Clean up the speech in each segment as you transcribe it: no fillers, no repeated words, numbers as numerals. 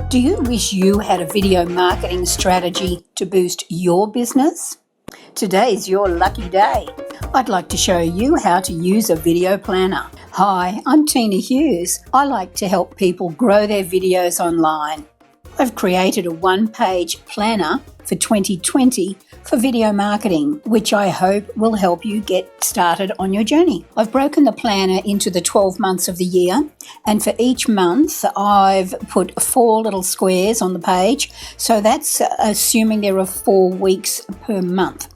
Do you wish you had a video marketing strategy to boost your business? Today's your lucky day. I'd like to show you how to use a video planner. Hi, I'm Teena Hughes. I like to help people grow their videos online. I've created a one-page planner for 2020 for video marketing, which I hope will help you get started on your journey. I've broken the planner into the 12 months of the year, and for each month I've put 4 little squares on the page, so that's assuming there are 4 weeks per month.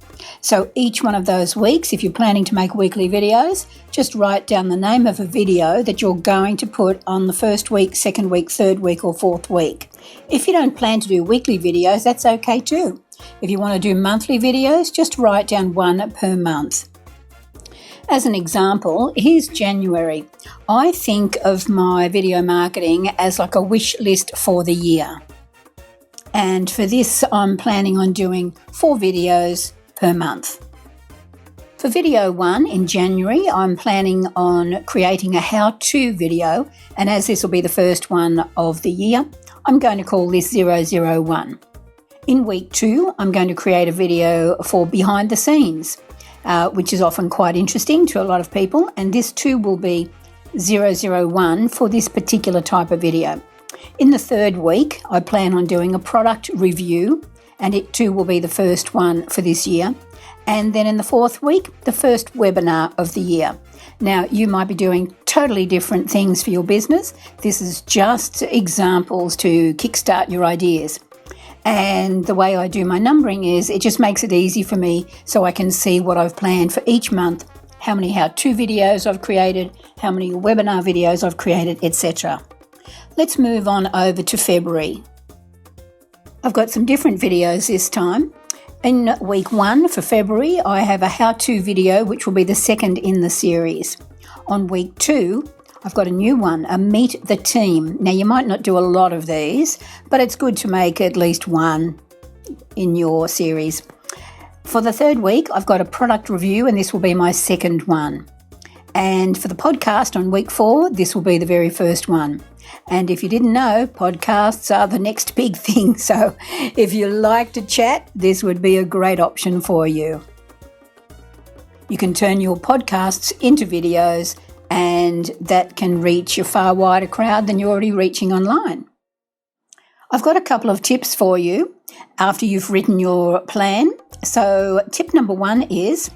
So each one of those weeks, if you're planning to make weekly videos, just write down the name of a video that you're going to put on the first week, second week, third week or fourth week. If you don't plan to do weekly videos, that's okay too. If you want to do monthly videos, just write down 1 per month. As an example, here's January. I think of my video marketing as like a wish list for the year. And for this, I'm planning on doing 4 videos per month. For video 1 in January, I'm planning on creating a how-to video, and as this will be the first one of the year, I'm going to call this 001. In week 2, I'm going to create a video for behind the scenes, which is often quite interesting to a lot of people, and this too will be 001 for this particular type of video. In the 3rd week, I plan on doing a product review, and it too will be the first one for this year. And then in the 4th week, the first webinar of the year. Now, you might be doing totally different things for your business. This is just examples to kickstart your ideas. And the way I do my numbering is it just makes it easy for me so I can see what I've planned for each month, how many how-to videos I've created, how many webinar videos I've created, etc. Let's move on over to February. I've got some different videos this time. In week 1 for February, I have a how-to video, which will be the second in the series. On week 2, I've got a new one, a Meet the Team. Now, you might not do a lot of these, but it's good to make at least one in your series. For the 3rd week, I've got a product review, and this will be my second one. And for the podcast on week 4, this will be the very first one. And if you didn't know, podcasts are the next big thing. So if you like to chat, this would be a great option for you. You can turn your podcasts into videos, and that can reach a far wider crowd than you're already reaching online. I've got a couple of tips for you after you've written your plan. So tip number 1 is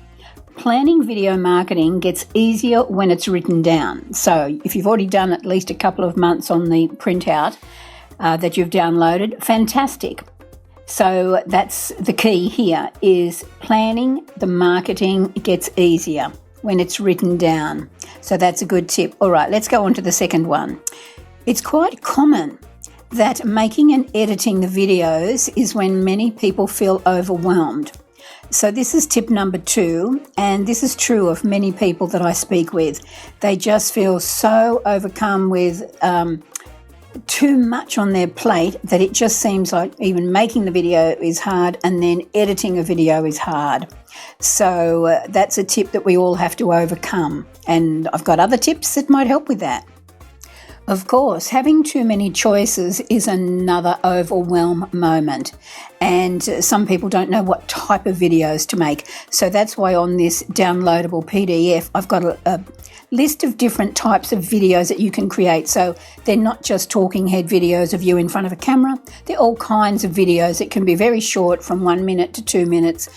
planning video marketing gets easier when it's written down. So if you've already done at least a couple of months on the printout that you've downloaded, fantastic. So that's the key here, is planning the marketing gets easier when it's written down. So that's a good tip. All right, let's go on to the second one. It's quite common that making and editing the videos is when many people feel overwhelmed. So this is tip number 2, and this is true of many people that I speak with. They just feel so overcome with too much on their plate that it just seems like even making the video is hard, and then editing a video is hard. So that's a tip that we all have to overcome, and I've got other tips that might help with that. Of course, having too many choices is another overwhelm moment, and some people don't know what type of videos to make. So that's why on this downloadable PDF, I've got a list of different types of videos that you can create. So they're not just talking head videos of you in front of a camera. They're all kinds of videos. It can be very short, from 1 minute to 2 minutes,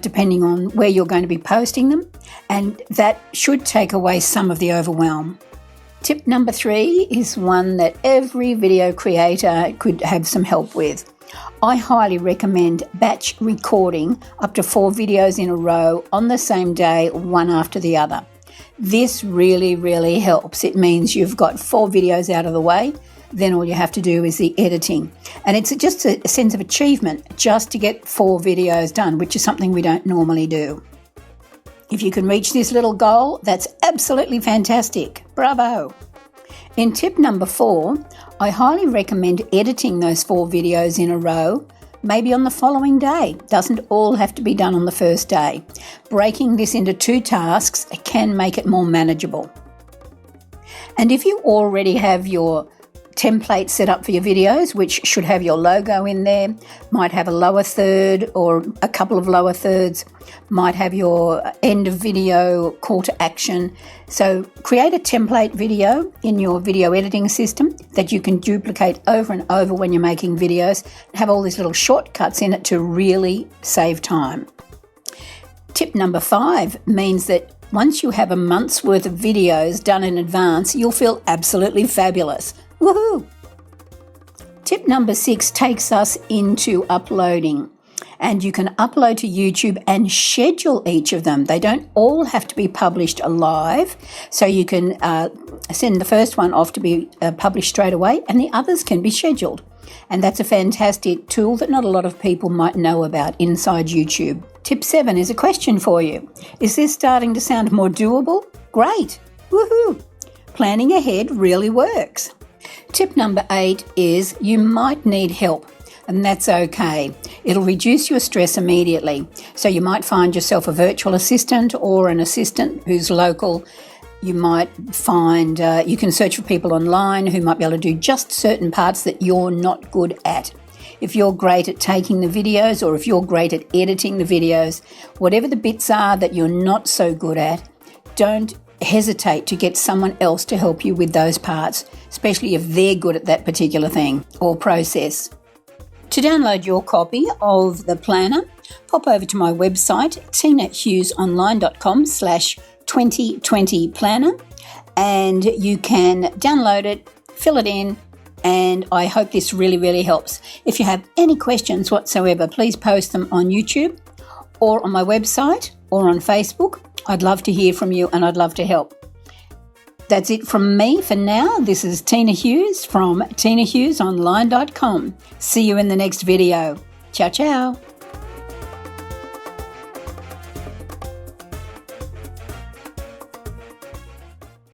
depending on where you're going to be posting them. And that should take away some of the overwhelm. Tip number 3 is one that every video creator could have some help with. I highly recommend batch recording up to 4 videos in a row on the same day, one after the other. This really, really helps. It means you've got 4 videos out of the way, then all you have to do is the editing. And it's just a sense of achievement just to get 4 videos done, which is something we don't normally do. If you can reach this little goal, that's absolutely fantastic. Bravo! In tip number 4, I highly recommend editing those 4 videos in a row, maybe on the following day. Doesn't all have to be done on the first day. Breaking this into 2 tasks can make it more manageable. And if you already have your template set up for your videos, which should have your logo in there, might have a lower third or a couple of lower thirds, might have your end of video call to action. So create a template video in your video editing system that you can duplicate over and over when you're making videos, and have all these little shortcuts in it to really save time. Tip number 5 means that once you have a month's worth of videos done in advance, you'll feel absolutely fabulous. Woohoo! Tip number 6 takes us into uploading. And you can upload to YouTube and schedule each of them. They don't all have to be published live. So you can send the first one off to be published straight away, and the others can be scheduled. And that's a fantastic tool that not a lot of people might know about inside YouTube. Tip 7 is a question for you. Is this starting to sound more doable? Great! Woohoo! Planning ahead really works. Tip number 8 is you might need help, and that's okay. It'll reduce your stress immediately. So you might find yourself a virtual assistant or an assistant who's local. You might find you can search for people online who might be able to do just certain parts that you're not good at. If you're great at taking the videos, or if you're great at editing the videos, whatever the bits are that you're not so good at, don't hesitate to get someone else to help you with those parts, especially if they're good at that particular thing or process. To download your copy of the planner, pop over to my website, teenahughesonlinedotcom/2020planner, and you can download it, fill it in, and I hope this really, really helps. If you have any questions whatsoever, please post them on YouTube or on my website or on Facebook. I'd love to hear from you, and I'd love to help. That's it from me for now. This is Teena Hughes from teenahughesonlinedotcom. See you in the next video. Ciao, ciao.